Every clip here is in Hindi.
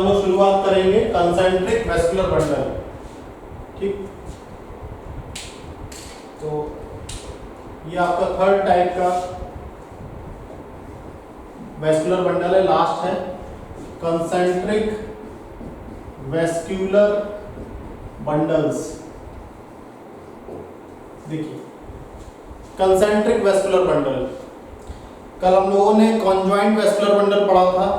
हम लोग शुरुआत करेंगे कंसेंट्रिक वेस्कुलर बंडल। ठीक, तो ये आपका थर्ड टाइप का वेस्कुलर बंडल है, लास्ट है कंसेंट्रिक वेस्कुलर बंडल्स। देखिए कंसेंट्रिक वेस्कुलर बंडल, कल हम लोगों ने कॉन्जॉइंट वेस्कुलर बंडल पढ़ा था,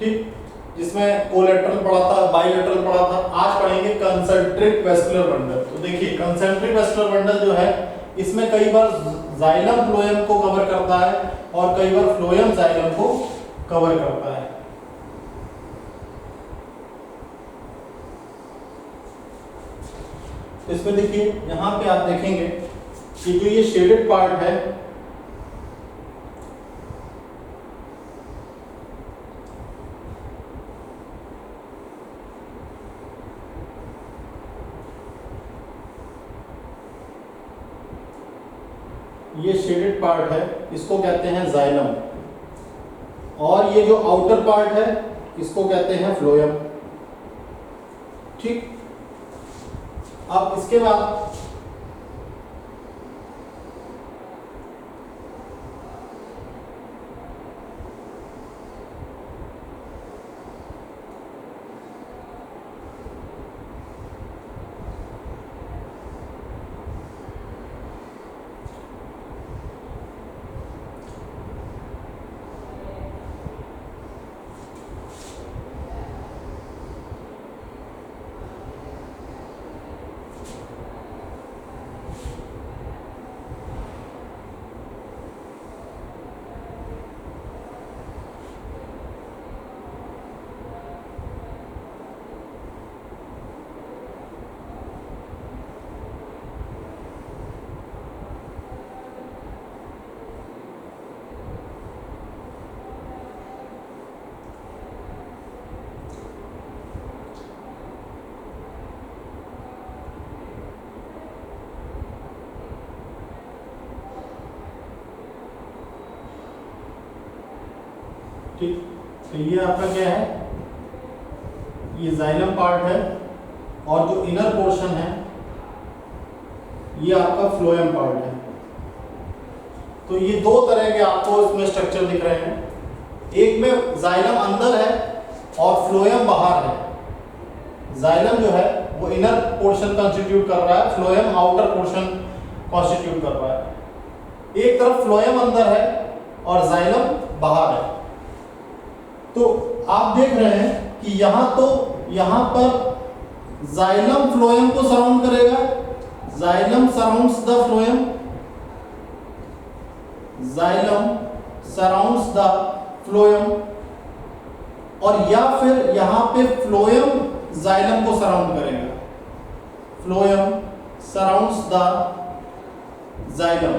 ठीक, जिसमें कोलेटरल पढ़ा था, बाइलेटरल पढ़ा था। आज पढ़ेंगे कंसेंट्रिक वेस्कुलर बंडल। तो देखिए कंसेंट्रिक वेस्कुलर बंडल जो है, इसमें कई बार जाइलम फ्लोएम को कवर करता है और कई बार फ्लोएम जाइलम को कवर करता है। तो इसमें देखिए यहां पे आप देखेंगे कि जो ये शेडेड पार्ट है, ये शेडेड पार्ट है, इसको कहते हैं जाइलम, और ये जो आउटर पार्ट है इसको कहते हैं फ्लोएम। ठीक, अब इसके बाद ठीक, तो ये आपका क्या है, ये जाइलम पार्ट है, और जो इनर पोर्शन है ये आपका फ्लोएम पार्ट है। तो ये दो तरह के आपको इसमें स्ट्रक्चर दिख रहे हैं, एक में जाइलम अंदर है और फ्लोएम बाहर है। जाइलम जो है वो इनर पोर्शन कंस्टिट्यूट कर रहा है, फ्लोएम आउटर पोर्शन कंस्टिट्यूट कर रहा है। एक तरफ फ्लोएम अंदर है और जाइलम बाहर है। तो आप देख रहे हैं कि यहां पर जाइलम फ्लोएम को सराउंड करेगा, xylem surrounds the phloem, xylem surrounds the phloem, और या फिर यहां पे फ्लोएम जाइलम को सराउंड करेगा, phloem surrounds the xylem.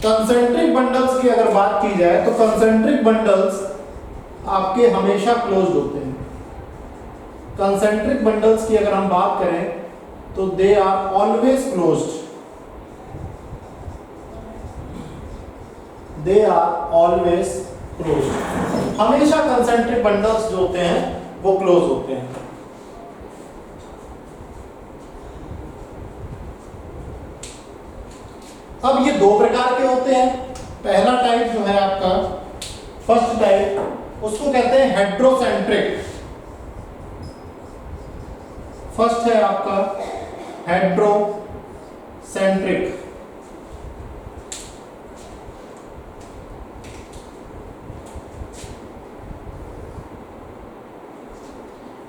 Concentric bundles की अगर बात की जाए तो कंसेंट्रिक बंडल्स आपके हमेशा क्लोज्ड होते हैं। कंसेंट्रिक बंडल्स की अगर हम बात करें तो they are always closed, they are always closed. हमेशा कंसेंट्रिक बंडल्स जो होते हैं वो क्लोज होते हैं। अब ये दो प्रकार के होते हैं। पहला टाइप जो है आपका फर्स्ट टाइप, उसको कहते हैं हेड्रोसेंट्रिक। फर्स्ट है आपका हेड्रोसेंट्रिक।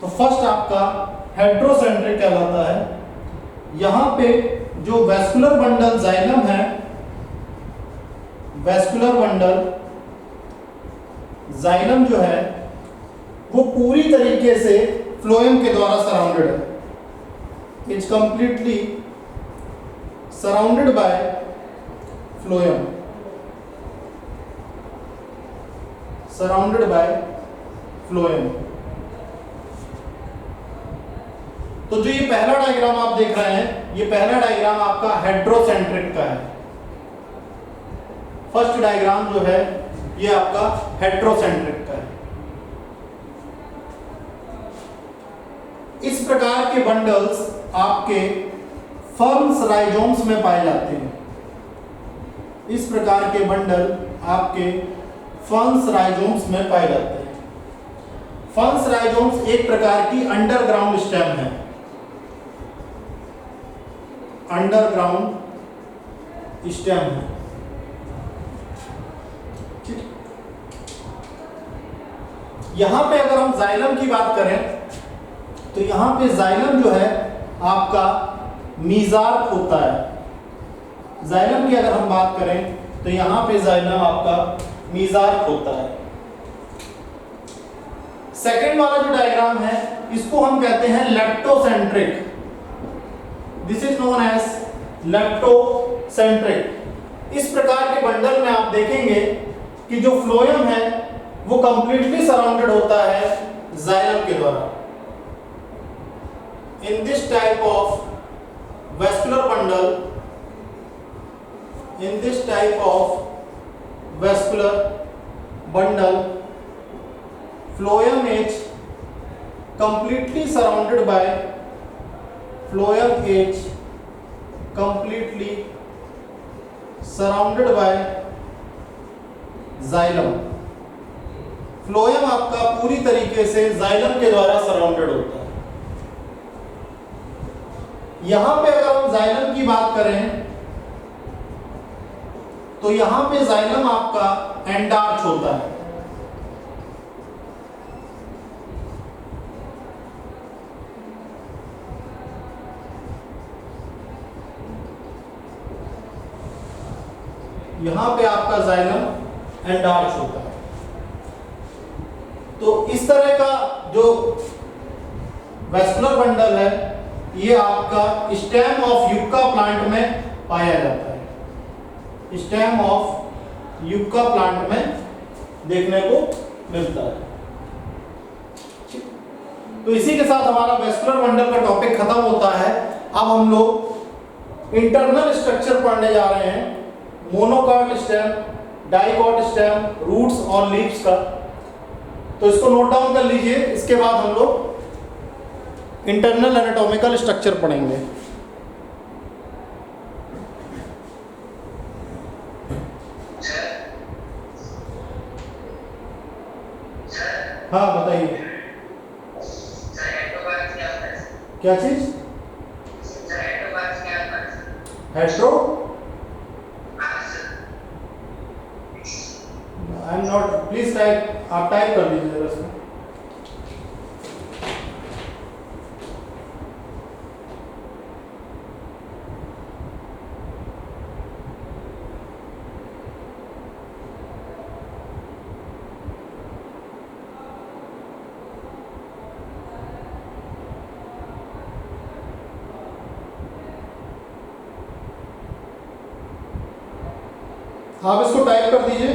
तो फर्स्ट आपका हेड्रोसेंट्रिक कहलाता है। यहां पे जो वेस्कुलर बंडल जाइलम है, वेस्कुलर बंडल जाइलम जो है वो पूरी तरीके से फ्लोएम के द्वारा सराउंडेड है। It's completely surrounded by phloem, surrounded by phloem. तो जो ये पहला डायग्राम आप देख रहे हैं, ये पहला डायग्राम आपका हेड्रोसेंट्रिक का है। फर्स्ट डायग्राम जो है ये आपका हेट्रोसेंट्रिक का है। इस प्रकार के बंडल्स आपके फर्म्स राइजोम्स में पाए जाते हैं। इस प्रकार के बंडल आपके फर्म्स राइजोम्स में पाए जाते हैं। फर्म्स राइजोम्स एक प्रकार की अंडरग्राउंड स्टेम है। अंडरग्राउंड स्टेम है। यहां पे अगर हम जाइलम की बात करें तो यहां पे जाइलम जो है आपका मीजार्क होता है। जाइलम की अगर हम बात करें तो यहां पे जाइलम आपका मीजार्क होता है। सेकेंड वाला जो डायग्राम है इसको हम कहते हैं leptocentric. This is known as leptocentric. इस प्रकार के बंडल में आप देखेंगे कि जो फ्लोएम है वो कंप्लीटली सराउंडेड होता है जाइलम के द्वारा। In this type of vascular bundle, phloem is completely surrounded by xylem। Phloem आपका पूरी तरीके से जाइलम के द्वारा सराउंडेड होता है। यहां पे अगर हम जाइलम की बात करें तो यहां पे जाइलम आपका एंडार्च होता है। यहां पे आपका जाइलम एंडार्च होता है। तो इस तरह का जो वैस्कुलर बंडल है ये आपका स्टेम ऑफ यूक्का प्लांट में पाया जाता है। स्टेम ऑफ यूक्का प्लांट में देखने को मिलता है। तो इसी के साथ हमारा वैस्कुलर बंडल का टॉपिक खत्म होता है। अब हम लोग इंटरनल स्ट्रक्चर पढ़ने जा रहे हैं, monocot stem, dicot stem, roots और लीव्स का। तो इसको नोट डाउन कर लीजिए। इसके बाद हम लोग इंटरनल एनाटॉमिकल स्ट्रक्चर पढ़ेंगे। हाँ बताइए क्या चीज? Hetero? I am not, please type, आप टाइप कर दीजिए जरा इसमें। आप इसको टाइप कर दीजिए।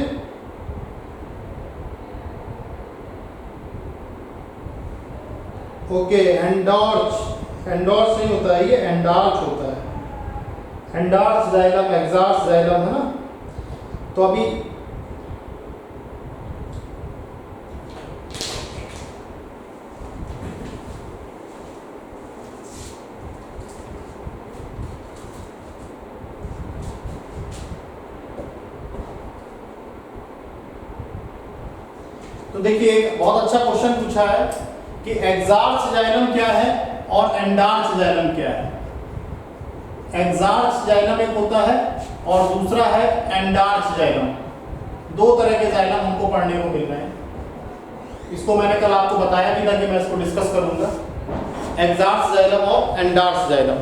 ओके, एंडॉर्च, एंडॉर्च नहीं होता है, ये एंडार्च होता है। एंडार्च जाइलम, एक्सार्च जाइलम है ना। तो अभी तो देखिए एक बहुत अच्छा क्वेश्चन पूछा है कि एक्सार्च जाइलम क्या है और एंडार्च जाइलम क्या है। एक्सार्च जाइलम एक होता है और दूसरा है एंडार्च जाइलम। दो तरह के जाइलम हमको पढ़ने को मिल रहे हैं। इसको मैंने कल आपको बताया भी था कि मैं इसको डिस्कस करूंगा, एक्सार्च जाइलम और एंडार्च जाइलम।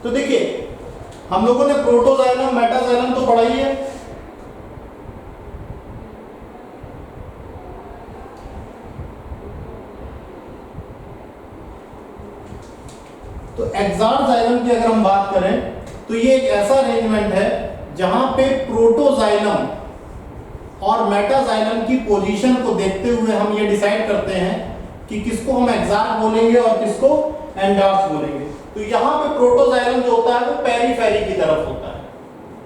तो देखिए हम लोगों ने प्रोटोजाइलम, मेटाजाइलम तो पढ़ा ही है। तो एक्सार्च जाइलम की अगर हम बात करें तो ये एक ऐसा अरेंजमेंट है जहां पे प्रोटोजाइलम और मेटाजाइलम की पोजीशन को देखते हुए हम ये डिसाइड करते हैं कि किसको हम एक्सार्च बोलेंगे और किसको एंडार्च बोलेंगे। तो यहां पे प्रोटोजाइलम जो होता है वो पेरीफेरी की तरफ होता है,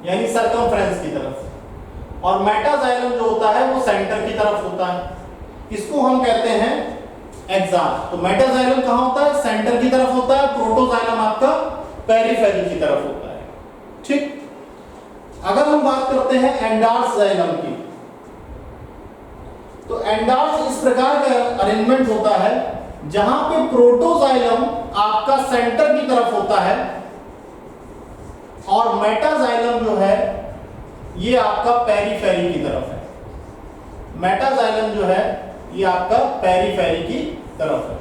यानी सर्कमफ्रेंस की तरफ, और मेटाजाइलम जो होता है वो सेंटर की तरफ होता है। इसको हम कहते हैं एक्सार। तो मेटाजाइलम कहां होता है? सेंटर की तरफ होता है। प्रोटोजाइलम आपका पेरीफेरी की तरफ होता है। ठीक। अगर हम बात करते हैं एंडार्स जाइलम की, तो एंडार्स इस प्रकार का अरेंजमेंट होता है जहां पे प्रोटोजाइलम आपका सेंटर की तरफ होता है और मेटाजाइलम जो है ये आपका पेरीफेरी की तरफ है। मेटाजाइलम जो है ये आपका पेरीफेरी की तरफ है।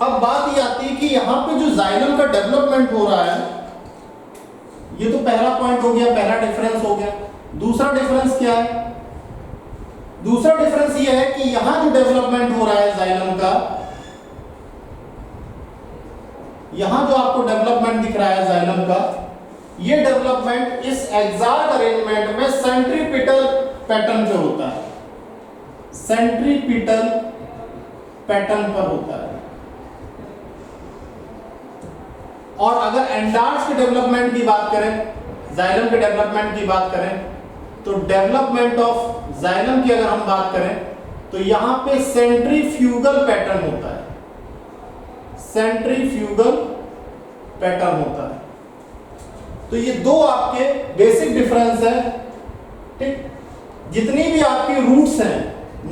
अब बात ये आती है कि यहां पे जो जाइलम का डेवलपमेंट हो रहा है, ये तो पहला पॉइंट हो गया, पहला डिफरेंस हो गया। दूसरा डिफरेंस क्या है? दूसरा डिफरेंस ये है कि यहां जो डेवलपमेंट हो रहा है जाइलम का, यहां जो आपको डेवलपमेंट दिख रहा है जाइलम का, ये डेवलपमेंट इस एक्सार्क अरेंजमेंट में सेंट्रीपिटल पैटर्न पे होता है, सेंट्रीपिटल पैटर्न पर होता है। और अगर एंडार्स के डेवलपमेंट की बात करें, जाइलम के डेवलपमेंट की बात करें, तो डेवलपमेंट ऑफ जाइलम की अगर हम बात करें तो यहां पे सेंट्रीफ्यूगल पैटर्न होता है, सेंट्रीफ्यूगल पैटर्न होता है। तो ये दो आपके बेसिक डिफरेंस है। ठीक। जितनी भी आपकी रूट्स हैं,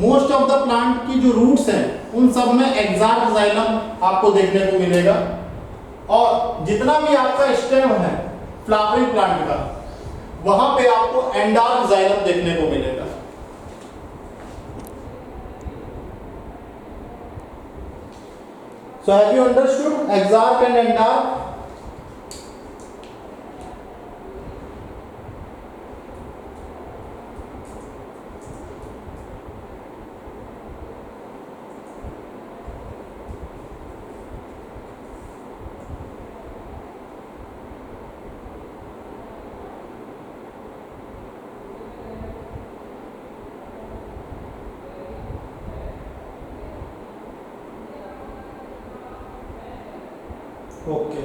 मोस्ट ऑफ द प्लांट की जो रूट्स हैं उन सब में एक्सार्क जाइलम आपको देखने को मिलेगा, और जितना भी आपका स्टेम है फ्लावरिंग प्लांट का, वहां पे आपको एंडार्क जाइलम देखने को मिलेगा। So have you understood exarch and endark? Okay.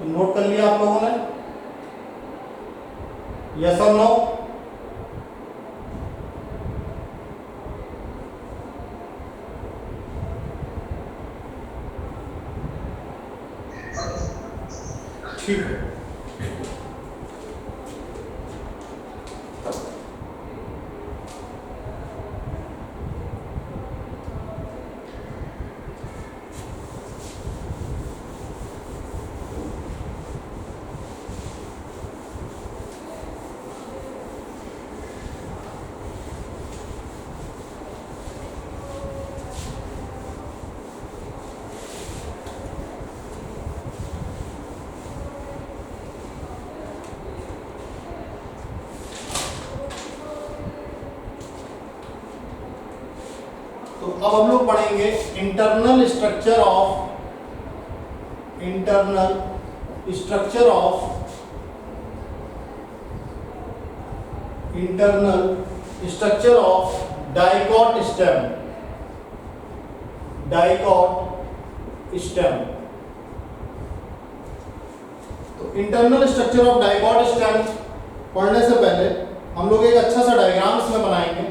तो नोट कर लिया आप लोगों ने? यस और नो? ठीक है। तो अब हम लोग पढ़ेंगे internal structure of dicot stem. तो internal structure of dicot stem पढ़ने से पहले हम लोग एक अच्छा सा डायग्राम इसमें बनाएंगे।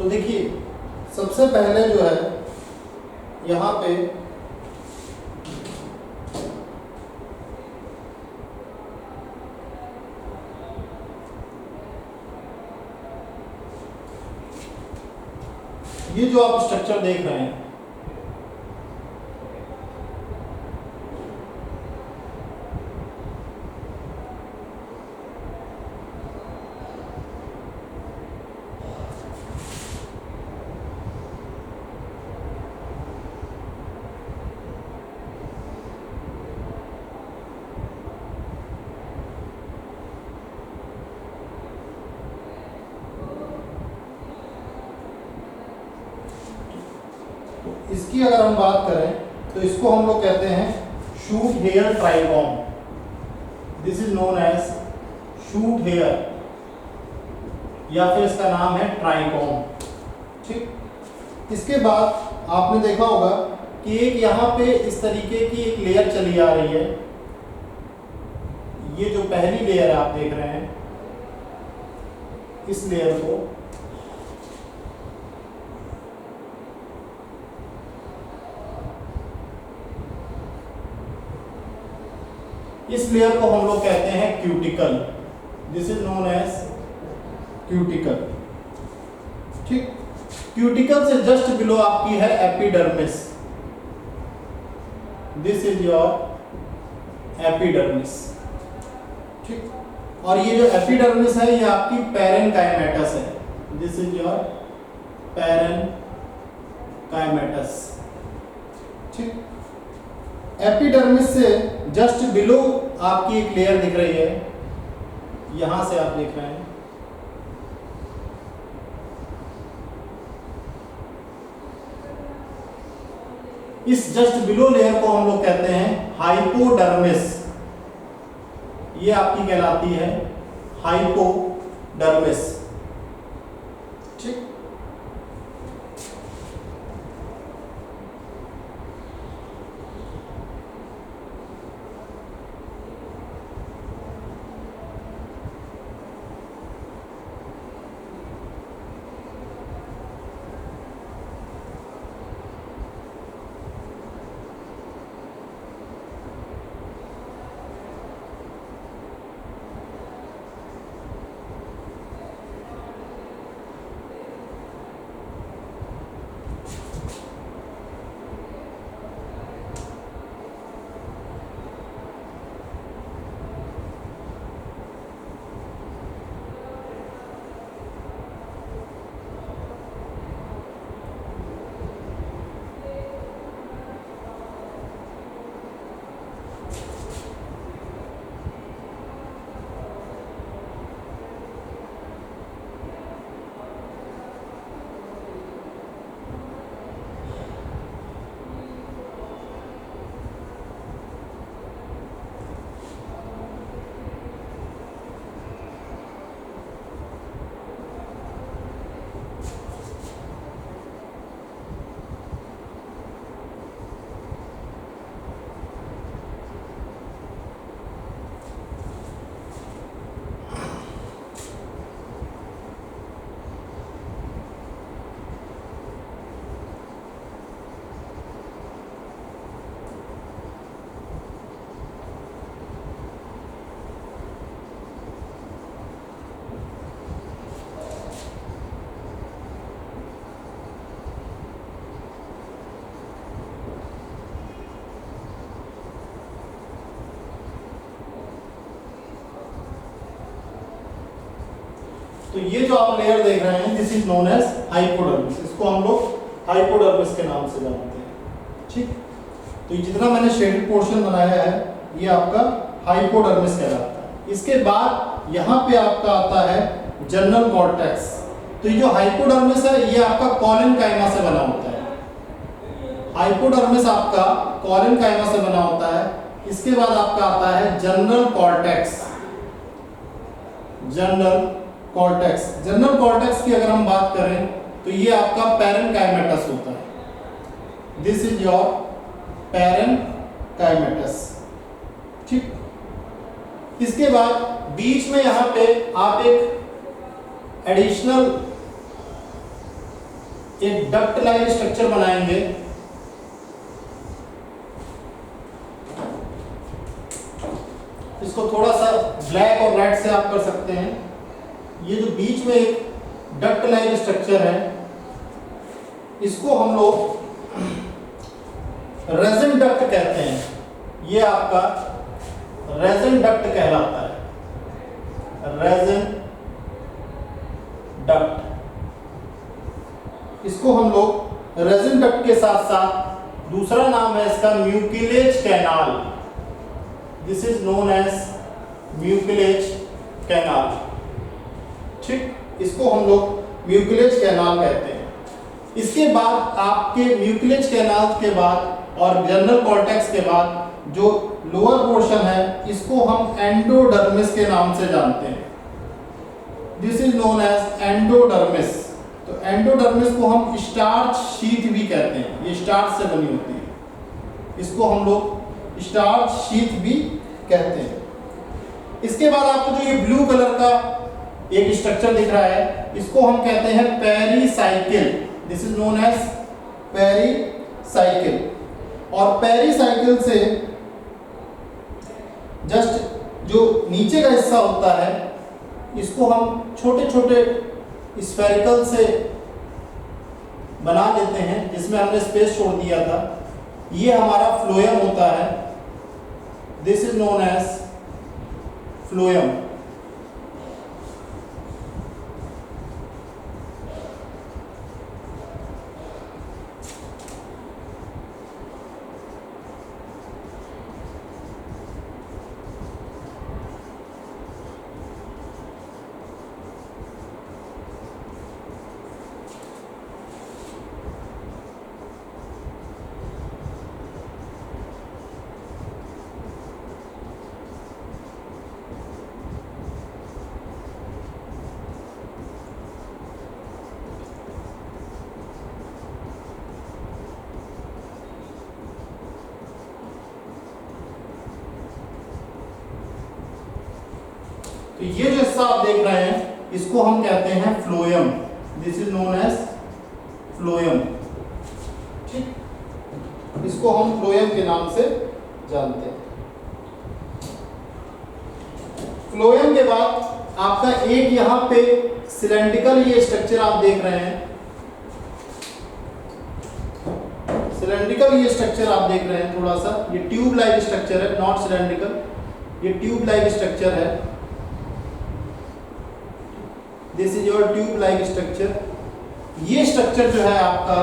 तो देखिए सबसे पहले जो है यहाँ पे ये जो आप स्ट्रक्चर देख रहे हैं, इसकी अगर हम बात करें तो इसको हम लोग कहते हैं shoot hair trichome. This is known as shoot hair, या फिर इसका नाम है ट्राइकॉम। ठीक, इसके बाद आपने देखा होगा कि एक यहाँ पे इस तरीके की एक लेयर चली आ रही है। ये जो पहली लेयर आप देख रहे हैं, इस लेयर को हम लोग कहते हैं cuticle. This is known as cuticle. ठीक, क्यूटिकल से जस्ट बिलो आपकी है epidermis. This is your epidermis. ठीक, और ये जो एपिडर्मिस है ये आपकी पैरेनकाइमेटस है। This is your parenchymatous. ठीक, एपिडर्मिस से जस्ट बिलो आपकी एक लेयर दिख रही है, यहां से आप देख रहे हैं। इस जस्ट बिलो लेयर को हम लोग कहते हैं हाइपोडर्मिस। ये आपकी कहलाती है हाइपोडर्मिस। ठीक, तो ये जो आप लेयर देख रहे हैं this is known as hypodermis. इसको हम लोग हाइपोडर्मिस के नाम से जानते हैं। ठीक, तो ये जितना मैंने शेडेड पोर्शन बनाया है ये आपका हाइपोडर्मिस कहलाता है। इसके बाद यहाँ पे आपका आता है जनरल कॉर्टेक्स। तो ये जो हाइपोडर्मिस है ये आपका कॉलेनकाइमा से बना होता है। हाइपोडर्मिस आपका कॉलेनकाइमा से बना होता है। इसके बाद आपका आता है जनरल कॉर्टेक्स। जनरल कॉर्टेक्स की अगर हम बात करें तो ये आपका पैरेनकाइमेटस होता है। This is your parenchymatous. ठीक, इसके बाद बीच में यहां पे आप एक एडिशनल एक डक्ट लाइक स्ट्रक्चर बनाएंगे। इसको थोड़ा सा ब्लैक और रेड से आप कर सकते हैं। ये जो बीच में एक डक्ट लाइक स्ट्रक्चर है, इसको हम लोग रेजिन डक्ट कहते हैं। ये आपका रेजिन डक्ट कहलाता है, रेजिन डक्ट। इसको हम लोग रेजिन डक्ट के साथ साथ दूसरा नाम है इसका mucilage canal. This is known as mucilage canal. ठीक, इसको हम लोग म्यूकिलेज कैनाल कहते हैं। इसके बाद आपके म्यूकिलेज कैनाल के बाद और जनरल कॉर्टेक्स के बाद जो लोअर पोर्शन है, इसको हम एंडोडर्मिस के नाम से जानते हैं। This is known as endodermis. तो एंडोडर्मिस को हम स्टार्च शीथ भी कहते हैं, ये स्टार्च से बनी होती है, इसको हम लोग स्टार्च शीथ भी कहते हैं। इसके बाद आपको जो ये ब्लू कलर का एक स्ट्रक्चर दिख रहा है, इसको हम कहते हैं pericycle. This is known as pericycle. और पेरीसाइकिल से जस्ट जो नीचे का हिस्सा होता है, इसको हम छोटे छोटे स्फेरिकल से बना लेते हैं, जिसमें हमने स्पेस छोड़ दिया था। ये हमारा फ्लोएम होता है। This is known as phloem. तो ये जो हिस्सा आप देख रहे हैं, इसको हम कहते हैं phloem. This is known as phloem. ठीक, इसको हम फ्लोएम के नाम से जानते हैं। फ्लोएम के बाद आपका एक यहां पे सिलेंड्रिकल ये स्ट्रक्चर आप देख रहे हैं, सिलेंड्रिकल ये स्ट्रक्चर आप देख रहे हैं, थोड़ा सा ये ट्यूब लाइक स्ट्रक्चर है, नॉट सिलेंड्रिकल, ये ट्यूब लाइक स्ट्रक्चर है। This is your tube like structure. ये स्ट्रक्चर जो है आपका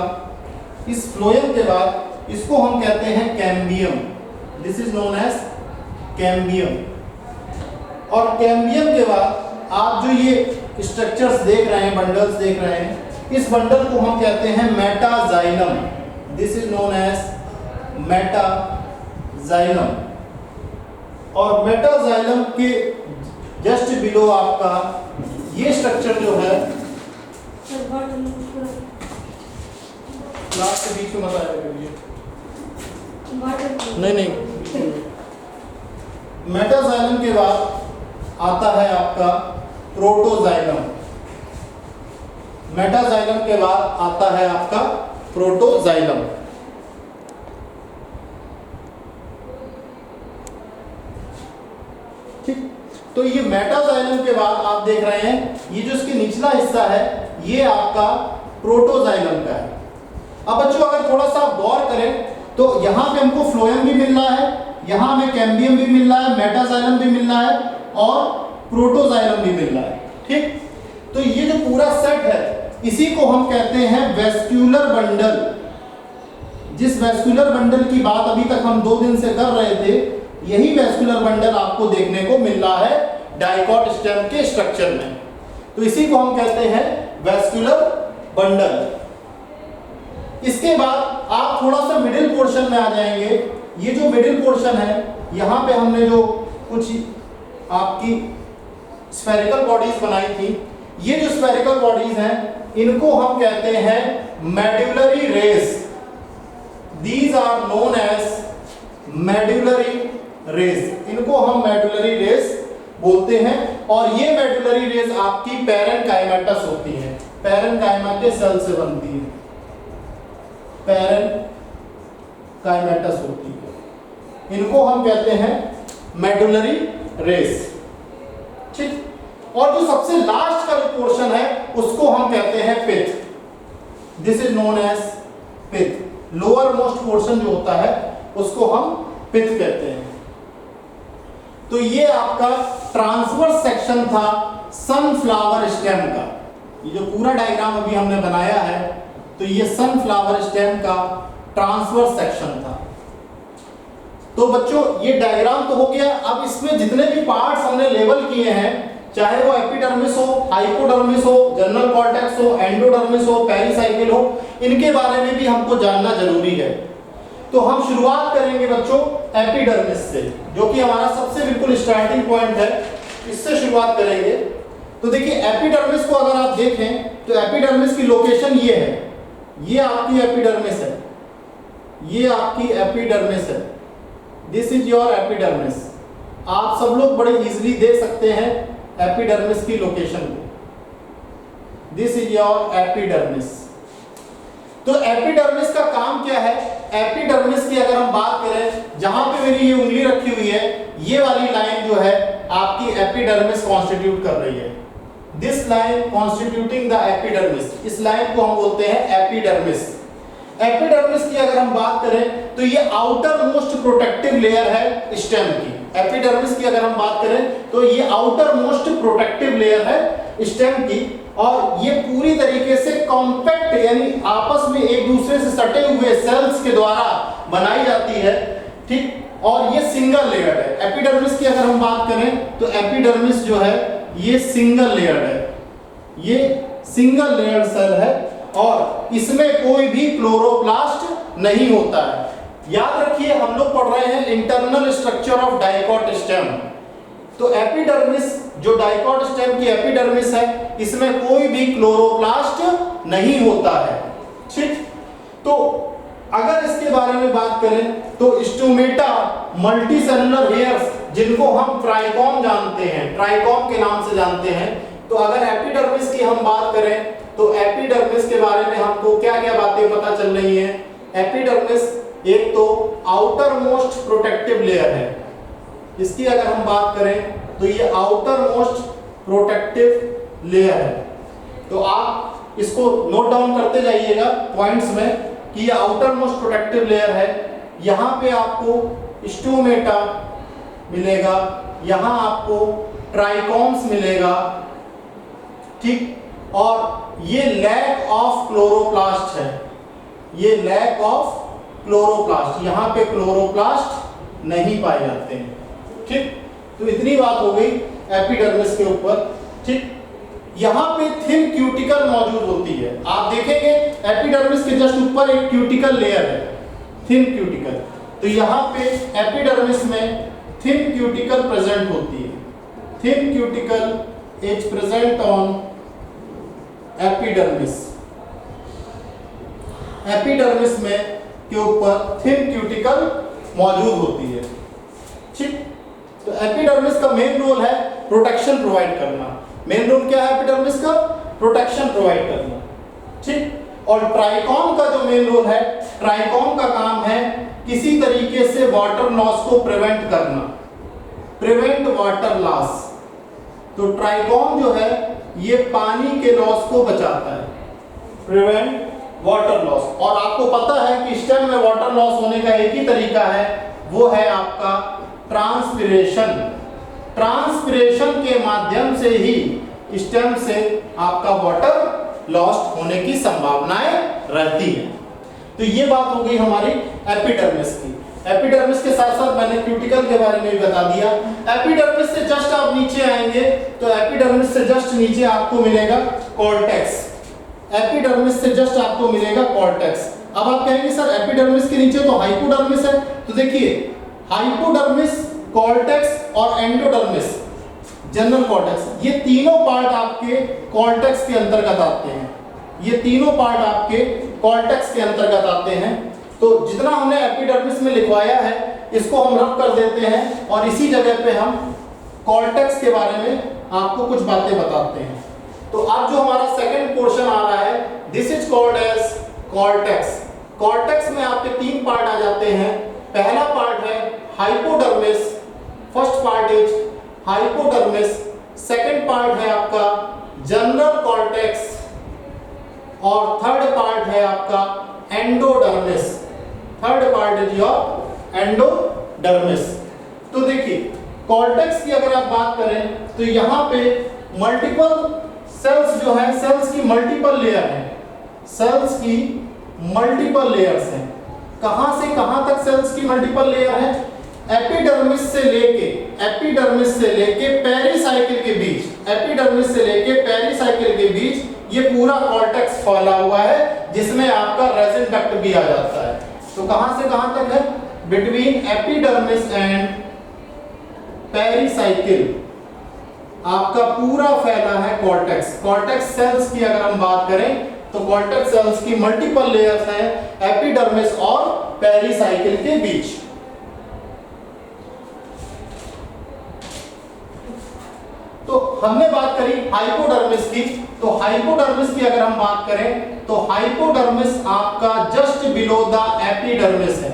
इस फ्लोएम के बाद, इसको हम कहते हैं cambium. This is known as cambium. और कैम्बियम के बाद आप जो ये स्ट्रक्चर्स देख रहे हैं, बंडल्स देख रहे हैं, इस बंडल को हम कहते हैं metaxylem. This is known as metaxylem. और मेटाजाइलम के जस्ट बिलो आपका ये स्ट्रक्चर जो है, क्लास के बीच में मत आया करिए। नहीं, मेटाजाइलम के बाद आता है आपका प्रोटोजाइलम। मेटाजाइलम के बाद आता है आपका प्रोटोजाइलम। ठीक, तो ये मेटाजाइलम के बाद आप देख रहे हैं, ये जो इसके निचला हिस्सा है, ये आपका प्रोटोजाइलम का है। अब बच्चों अगर थोड़ा सा गौर करें तो यहां पे हमको फ्लोएम भी मिल रहा है, यहां हमें कैम्बियम भी मिल रहा है, मेटाजाइलम भी मिल रहा है और प्रोटोजाइलम भी मिल रहा है। ठीक, तो ये जो पूरा सेट है, इसी को हम कहते हैं वेस्क्यूलर बंडल। जिस वेस्क्यूलर बंडल की बात अभी तक हम 2 दिन से कर रहे थे, यही वेस्क्यूलर बंडल आपको देखने को मिल रहा है डाइकॉट स्टेम के स्ट्रक्चर में। तो इसी को हम कहते हैं वेस्क्यूलर बंडल। इसके बाद आप थोड़ा सा मिडिल पोर्शन में आ जाएंगे। ये जो मिडिल पोर्शन है, यहां पे हमने जो कुछ आपकी स्फेरिकल बॉडीज बनाई थी, ये जो स्फेरिकल बॉडीज हैं, इनको हम कहते हैं medullary rays. These are known as medullary rays. इनको हम मेडुलरी रेस बोलते हैं। और ये मेडुलरी रेस आपकी पैरेन्काइमेटस होती है, पैरेन्काइमा के सेल से बनती है। पैरेनकाइमेटस होती है। इनको हम कहते हैं मेडुलरी रेस। ठीक, और जो सबसे लास्ट का जो पोर्शन है उसको हम कहते हैं pith. This is known as pith. Lower most portion जो होता है उसको हम पिथ कहते हैं। तो ये आपका ट्रांसवर्स सेक्शन था सनफ्लावर स्टेम का। ये जो पूरा डायग्राम अभी हमने बनाया है तो ये सनफ्लावर स्टेम का ट्रांसवर्स सेक्शन था। तो बच्चों ये डायग्राम तो हो गया। अब इसमें जितने भी पार्ट्स हमने लेबल किए हैं, चाहे वो एपिडर्मिस हो, हाइपोडर्मिस हो, जनरल कॉर्टेक्स हो, एंडोडर्मिस हो, पेरिसाइकिल हो, इनके बारे में भी हमको जानना जरूरी है। तो हम शुरुआत करेंगे बच्चों एपिडर्मिस से, जो कि हमारा सबसे बिल्कुल स्टार्टिंग पॉइंट है। इससे शुरुआत करेंगे। तो देखिए एपिडर्मिस को अगर आप देखें तो एपिडर्मिस की लोकेशन ये है। ये आपकी एपिडर्मिस है, ये आपकी एपिडर्मिस है। This is your epidermis. आप सब लोग बड़े इजीली देख सकते हैं एपिडर्मिस की लोकेशन को। This is your epidermis. तो एपिडर्मिस का काम क्या है? एपिडर्मिस की अगर हम बात करें, जहां पे मेरी ये उंगली रखी हुई है, ये वाली लाइन जो है आपकी एपिडर्मिस कॉन्स्टिट्यूट कर रही है। This line constituting the epidermis, इस लाइन को हम बोलते हैं एपिडर्मिस। एपिडर्मिस की अगर हम बात करें तो ये आउटर मोस्ट प्रोटेक्टिव लेयर है स्टेम की। एपिडर्मिस की अगर हम बात करें तो ये आउटर मोस्ट प्रोटेक्टिव लेयर है स्टेम की, और ये पूरी तरीके से कॉम्पैक्ट यानी आपस में एक दूसरे से सटे हुए सेल्स के द्वारा बनाई जाती है। ठीक, और ये सिंगल लेयर्ड है। एपिडर्मिस की अगर हम बात करें तो एपिडर्मिस जो है ये सिंगल लेयर्ड है, ये सिंगल लेयर्ड सेल है और इसमें कोई भी क्लोरोप्लास्ट नहीं होता है। याद रखिए हम लोग पढ़ रहे हैं internal structure of dicot stem. तो एपिडर्मिस जो डाइकॉट स्टेम की एपिडर्मिस है, इसमें कोई भी क्लोरोप्लास्ट नहीं होता है। ठीक, तो अगर इसके बारे में बात करें तो स्टोमेटा मल्टीसेलुलर हेयर्स, जिनको हम ट्राइकॉम जानते हैं, ट्राइकॉम के नाम से जानते हैं। तो अगर एपिडर्मिस की हम बात करें तो एपिडर्मिस के बारे में हमको क्या क्या बातें पता चल रही हैं? एपिडर्मिस एक तो आउटर मोस्ट प्रोटेक्टिव लेयर है। इसकी अगर हम बात करें तो ये आउटर मोस्ट प्रोटेक्टिव लेयर है। तो आप इसको नोट डाउन करते जाइएगा पॉइंट्स में कि ये आउटर मोस्ट प्रोटेक्टिव लेयर है। यहाँ पे आपको स्टोमेटा मिलेगा, यहाँ आपको ट्राइकॉम्स मिलेगा। ठीक, और ये लैक ऑफ क्लोरोप्लास्ट है, ये लैक ऑफ क्लोरोप्लास्ट, यहाँ पे क्लोरोप्लास्ट नहीं पाए जाते हैं। ठीक, तो इतनी बात हो गई एपिडर्मिस के ऊपर। ठीक, यहाँ पे थिन क्यूटिकल मौजूद होती है। आप देखेंगे एपिडर्मिस के जस्ट ऊपर एक क्यूटिकल लेयर है, थिन क्यूटिकल। तो यहाँ पे एपिडर्मिस में थिन क्यूटिकल प्रेजेंट होती है। Thin cuticle is present on epidermis. Epidermis में के ऊपर थिन क्यूटिकल मौजूद होती है। ठीक, तो एपिडर्मिस का मेन रोल है प्रोटेक्शन प्रोवाइड करना। मेन रोल क्या है एपिडर्मिस का? प्रोटेक्शन प्रोवाइड करना। ठीक, और ट्राइकॉम का जो मेन रोल है, ट्राइकॉम का काम है किसी तरीके से वाटर लॉस को प्रिवेंट करना, प्रिवेंट वाटर लॉस। तो ट्राइकॉम जो है ये पानी के लॉस को बचाता है, प्रिवेंट वाटर लॉस। और आपको पता है कि स्टेम में वाटर लॉस होने का एक ही तरीका है, वो है आपका ट्रांसपिरेशन। ट्रांसपिरेशन के माध्यम से ही स्टेम से आपका वाटर लॉस्ट होने की संभावनाएं रहती है। तो ये बात हो गई हमारी एपिडर्मिस की। एपिडर्मिस के साथ साथ मैंने क्यूटिकल के बारे में भी बता दिया। एपिडर्मिस से जस्ट आप नीचे आएंगे तो एपिडर्मिस से जस्ट नीचे आपको मिलेगा कॉर्टेक्स। एपिडर्मिस से जस्ट आपको मिलेगा कॉर्टेक्स। अब आप कहेंगे सर एपिडर्मिस के नीचे तो हाइपोडर्मिस है। तो देखिए हाइपोडर्मिस, कॉर्टेक्स और एंडोडर्मिस, जनरल कॉर्टेक्स, ये तीनों पार्ट आपके कॉर्टेक्स के अंतर्गत आते हैं। ये तीनों पार्ट आपके कॉर्टेक्स के अंतर्गत आते हैं। तो जितना हमने एपिडर्मिस में लिखवाया है इसको हम रफ कर देते हैं और इसी जगह पे हम कॉर्टेक्स के बारे में आपको कुछ बातें बताते हैं। तो अब जो हमारा सेकंड पोर्शन आ रहा है, this is called as cortex. Cortex में आपके 3 पार्ट आ जाते हैं। पहला पार्ट है hypodermis, first part is hypodermis, second part है आपका जनरल कॉर्टेक्स और थर्ड पार्ट है आपका endodermis. Third part is your endodermis. तो देखिए कॉर्टेक्स की अगर आप बात करें तो यहां पे मल्टीपल सेल्स जो है, सेल्स की मल्टीपल लेयर है, सेल्स की मल्टीपल लेयर्स हैं। कहां से कहां तक सेल्स की मल्टीपल लेयर है? एपिडर्मिस से लेके पेरिसाइकिल के बीच, एपिडर्मिस से लेके पेरिसाइकिल के बीच ये पूरा कॉर्टेक्स फैला हुआ है, जिसमें आपका रेजिन डक्ट भी आ जाता है। तो कहां से कहां तक है? बिटवीन एपिडर्मिस एंड पेरिसाइकिल आपका पूरा फैला है कॉर्टेक्स। कॉर्टेक्स सेल्स की अगर हम बात करें तो कॉर्टेक्स सेल्स की मल्टीपल लेयर्स हैं एपिडर्मिस और पेरिसाइकिल के बीच। तो हमने बात करी हाइपोडर्मिस की, तो हाइपोडर्मिस की अगर हम बात करें तो हाइपोडर्मिस आपका जस्ट बिलो द एपिडर्मिस है।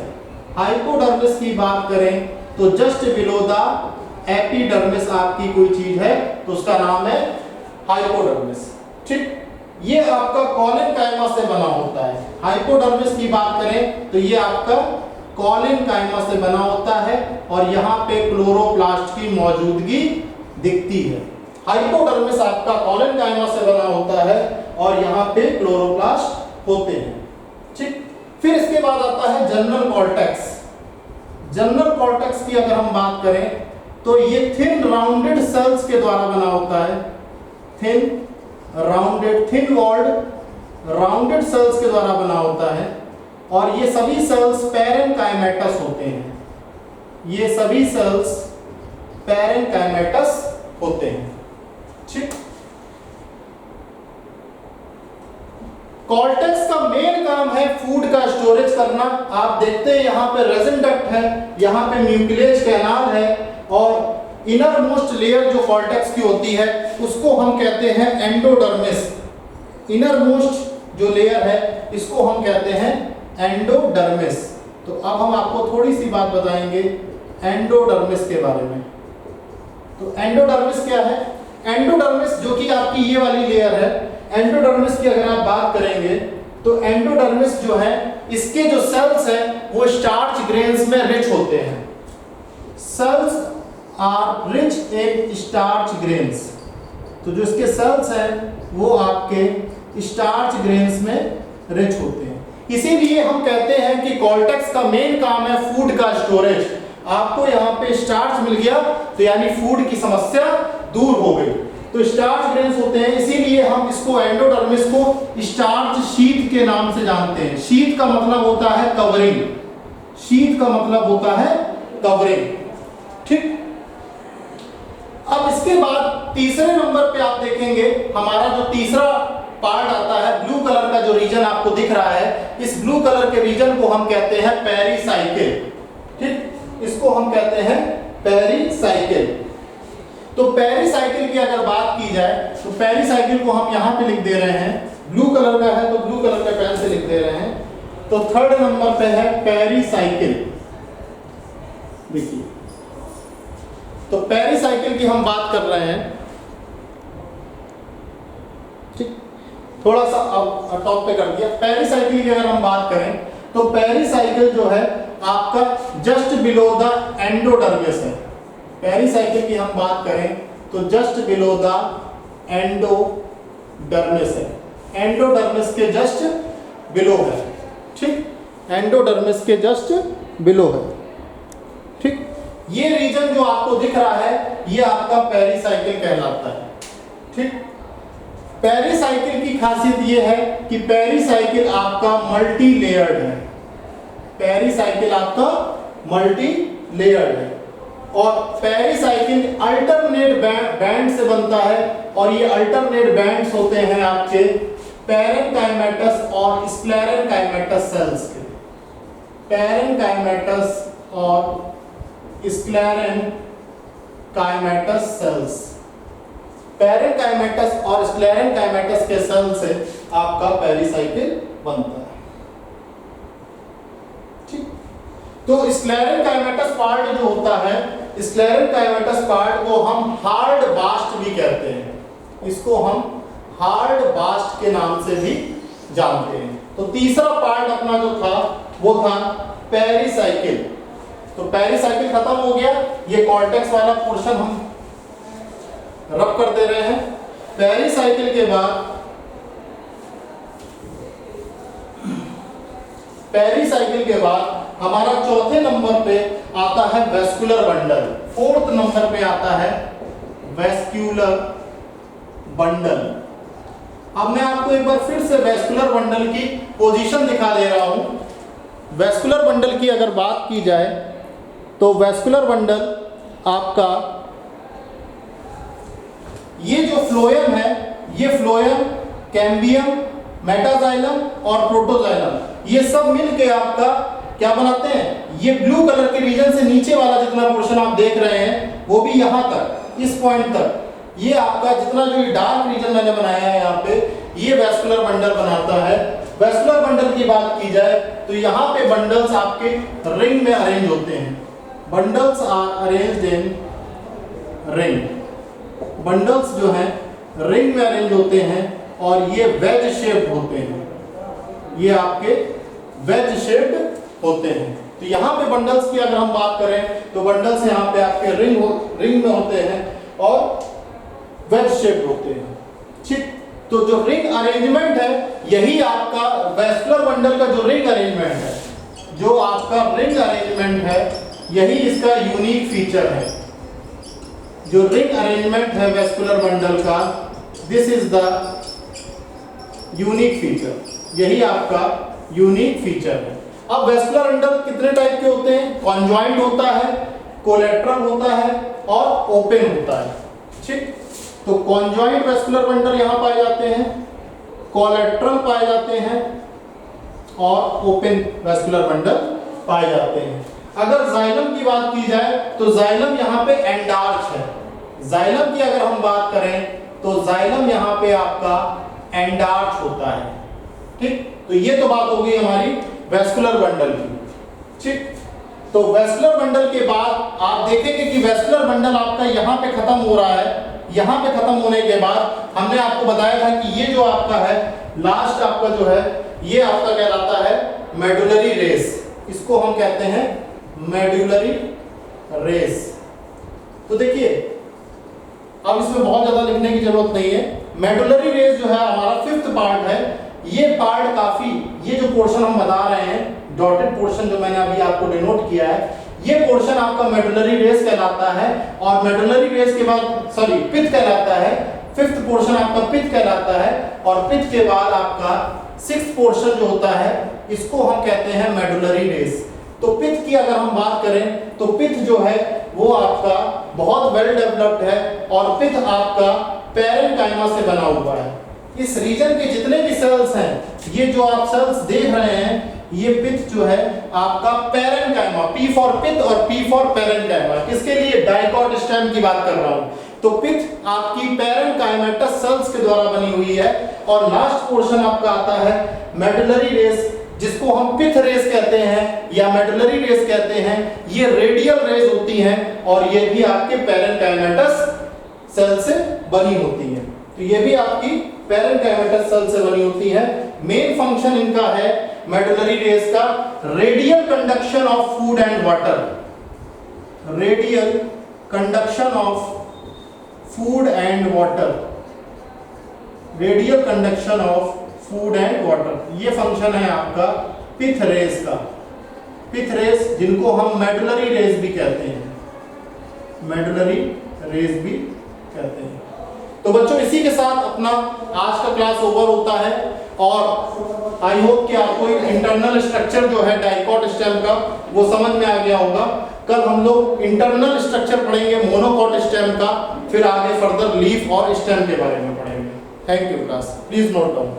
हाइपोडर्मिस की बात करें तो जस्ट बिलो द एपिडर्मिस आपकी कोई चीज है तो उसका नाम है हाइपोडर्मिस। ठीक, ये आपका कॉलिनकाइमा से बना होता है। हाइपोडर्मिस की बात करें तो ये आपका कॉलिनकाइमा से बना होता है और यहाँ पे क्लोरोप्लास्ट की मौजूदगी दिखती है। हाइपोडर्मिस आपका कॉलिनकाइमा से बना होता है और यहाँ पे क्लोरोप्लास्ट होते हैं। ठीक, फिर इसके बाद आता है जनरल कॉर्टेक्स। जनरल कॉर्टेक्स की अगर हम बात करें तो ये थिन राउंडेड सेल्स के द्वारा बना होता है। थिन वॉल्ड राउंडेड सेल्स के द्वारा बना होता है और ये सभी सेल्स पैरेनकाइमेटस होते हैं। ये सभी सेल्स पैरेनकाइमेटस होते हैं। ठीक, कॉर्टेक्स का मेन काम है फूड का स्टोरेज करना। आप देखते हैं यहाँ पे रेजिन डक्ट है, यहाँ पे म्यूसिलेज कैनाल है और इनर मोस्ट लेयर जो कॉर्टेक्स की होती है उसको हम कहते हैं एंडोडर्मिस। इनर मोस्ट जो लेयर है इसको हम कहते हैं एंडोडर्मिस। तो अब हम आपको थोड़ी सी बात बताएंगे एंडोडर्मिस के बारे में। तो एंडोडर्मिस क्या है? एंडोडर्मिस जो कि आपकी ये वाली लेयर है, एंडोडर्मिस की अगर आप बात करेंगे तो एंडोडर्मिस जो है इसके जो सेल्स हैं वो स्टार्च ग्रेन्स में रिच होते हैं। Cells are rich in starch grains. तो जो इसके सेल्स हैं वो आपके स्टार्च ग्रेन्स में रिच होते हैं। इसीलिए हम कहते हैं कि कॉर्टेक्स का मेन काम है फूड का स्टोरेज। आपको यहाँ पे स्टार्च मिल गया तो यानी फूड की समस्या दूर हो गई। तो स्टार्च ग्रेन्स होते हैं, इसीलिए हम इसको एंडोडर्मिस को स्टार्च शीट के नाम से जानते हैं। शीट का मतलब होता है कवरिंग। शीट का मतलब होता है कवरिंग। ठीक, अब इसके बाद तीसरे नंबर पे आप देखेंगे हमारा जो तीसरा पार्ट आता है, ब्लू कलर का जो रीजन आपको दिख रहा है, इस ब्लू कलर के रीजन को हम कहते हैं पेरिसाइकिल। ठीक, इसको हम कहते हैं पेरिसाइकिल। तो पेरिसाइकिल की अगर बात की जाए तो पेरिसाइकिल को हम यहाँ पे लिख दे रहे हैं, ब्लू कलर का है तो ब्लू कलर के पेन से लिख दे रहे हैं। तो थर्ड नंबर पे है पेरिसाइकिल। देखिए, तो पेरिसाइकिल की हम बात कर रहे हैं। ठीक, थोड़ा सा अब टॉप पे कर दिया। पेरिसाइकिल की अगर हम बात करें तो पेरिसाइकिल जो है आपका जस्ट बिलो द एंडोडर्मिस है। पेरिसाइकिल की हम बात करें तो जस्ट बिलो द एंडोडर्मिस है। एंडोडर्मिस के जस्ट बिलो है। ठीक, एंडोडर्मिस के जस्ट बिलो है। ठीक, ये रीजन जो आपको दिख रहा है ये आपका पेरिसाइकिल कहलाता है। ठीक, पेरिसाइकिल की खासियत ये है कि पेरिसाइकिल आपका मल्टी लेयर्ड है। पेरिसाइकिल आपका मल्टी लेयर्ड है और पेरिसाइकिल अल्टरनेट बैंड से बनता है और ये अल्टरनेट बैंड्स होते हैं आपके पैरेनकाइमेटस और स्क्लेरेनकाइमेटस सेल्स के। पैरेनकाइमेटस और स्क्लेरेनकाइमेटस सेल्स। पैरेनकाइमेटस और स्क्लेरेनकाइमेटस के सेल से आपका पेरिसाइकिल बनता है। तो स्क्लेरेंकाइमेटस पार्ट जो होता है, स्क्लेरेंकाइमेटस पार्ट को हम हार्ड बास्ट भी कहते हैं, इसको हम हार्ड बास्ट के नाम से भी जानते हैं। तो तीसरा पार्ट अपना जो था वो था पेरिसाइकिल। तो पेरिसाइकिल खत्म हो गया, ये कॉर्टेक्स वाला पोर्शन हम रब कर दे रहे हैं। पेरिसाइकिल के बाद हमारा चौथे नंबर पे आता है वेस्कुलर बंडल, फोर्थ नंबर पे आता है वेस्क्यूलर बंडल। अब मैं आपको एक बार फिर से वेस्कुलर बंडल की पोजीशन दिखा दे रहा हूं। वेस्कुलर बंडल की अगर बात की जाए तो वेस्कुलर बंडल आपका ये जो फ्लोएम है, ये फ्लोएम, कैम्बियम, मेटाजाइलम और प्रोटोजाइलम, ये सब मिलके आपका क्या बनाते हैं, ये ब्लू कलर के रीजन से नीचे वाला जितना पोर्शन आप देख रहे हैं वो भी यहां तक, इस पॉइंट तक, ये आपका जितना जो डार्क रीजन मैंने बनाया है यहाँ पे, ये वेस्कुलर बंडल बनाता है। वेस्कुलर बंडल की बात की जाए तो यहाँ पे बंडल्स आपके रिंग में अरेंज होते हैं। Bundles are arranged in ring, bundles जो हैं रिंग में अरेंज होते हैं और ये वेज शेप्ड होते हैं, ये आपके वेज शेप्ड होते हैं। तो यहाँ पे बंडल्स की अगर हम बात करें तो बंडल्स यहाँ पे आपके रिंग में होते हैं और वेज शेप्ड होते हैं। ठीक, तो जो रिंग अरेंजमेंट है यही आपका वेस्कुलर बंडल का जो रिंग अरेंजमेंट है, जो आपका रिंग अरेंजमेंट है यही इसका यूनिक फीचर है। जो रिंग अरेंजमेंट है वेस्कुलर बंडल का, this is the unique feature, यही आपका यूनिक फीचर है। अब वेस्कुलर बंडल कितने टाइप के होते हैं, कॉन्जॉइंट होता है, कोलेट्रल होता है और ओपन होता है। ठीक, तो कॉन्जॉइंट वेस्कुलर बंडल यहां पाए जाते हैं, कोलेट्रल पाए जाते हैं और ओपन वेस्कुलर बंडल पाए जाते हैं। अगर जाइलम की बात की जाए तो जाइलम यहाँ पे एंडार्च है। जाइलम की अगर हम बात करें तो जाइलम यहाँ पे आपका एंडार्च होता है। ठीक, तो ये तो बात हो गई हमारी वेस्कुलर बंडल की। ठीक, तो वेस्कुलर बंडल के बाद आप देखेंगे कि वेस्कुलर बंडल आपका यहाँ पे खत्म हो रहा है। यहाँ पे खत्म होने के बाद हमने आपको बताया था कि ये जो आपका है लास्ट आपका जो है ये आपका कहलाता है मेडुलरी रेस, इसको हम कहते हैं मेडुलरी रेस। तो देखिए अब इसमें बहुत ज्यादा लिखने की जरूरत नहीं है। मेडुलरी रेस जो है हमारा फिफ्थ पार्ट है। ये पार्ट काफी, ये जो पोर्शन हम बता रहे हैं, डॉटेड पोर्शन जो मैंने अभी आपको डिनोट किया है, ये पोर्शन आपका मेडुलरी रेस कहलाता है। और मेडुलरी रेस के बाद पिथ कहलाता है। फिफ्थ पोर्शन आपका पिथ कहलाता है और पिथ के बाद आपका सिक्स्थ पोर्शन जो होता है इसको हम कहते हैं मेडुलरी रेस। तो पिथ की अगर हम बात करें तो पिथ जो है वो आपका बहुत वेल डेवलप्ड है और पिथ आपका पैरेन्काइमा से बना हुआ है। इस रीजन के जितने भी सेल्स हैं, ये जो आप सेल्स देख रहे हैं, ये पिथ जो है आपका पैरेन्काइमा, पी फॉर पिथ और पी फॉर पैरेन्काइमा, किसके लिए, डाइकॉट स्टेम की बात कर रहा हूं। तो पिथ आपकी पैरेन्काइमेटस सेल्स के द्वारा बनी हुई है। और लास्ट पोर्शन आपका आता है मेडुलरी रेस, जिसको हम पिथ रेस कहते हैं या मेडुलरी रेस कहते हैं। ये रेडियल रेस होती हैं और ये भी आपके पैरेन्काइमेटस सेल से बनी होती है। तो ये भी आपकी पैरेन्काइमेटस सेल से बनी होती है। मेन फंक्शन इनका है मेडुलरी रेस का radial conduction of food and water, radial conduction of food and water, radial conduction of food and water, ये फंक्शन है आपका पिथ रेस का। पिथ रेस जिनको हम मेडुलरी रेस भी कहते हैं, मेडुलरी रेस भी कहते हैं। तो बच्चों इसी के साथ अपना आज का क्लास ओवर होता है और आई होप कि आपको एक इंटरनल स्ट्रक्चर जो है डाइकॉट स्टेम का वो समझ में आ गया होगा। कल हम लोग इंटरनल स्ट्रक्चर पढ़ेंगे मोनोकॉट स्टेम का, फिर आगे फर्दर लीफ और स्टेम के बारे में पढ़ेंगे। Thank you class, please note down.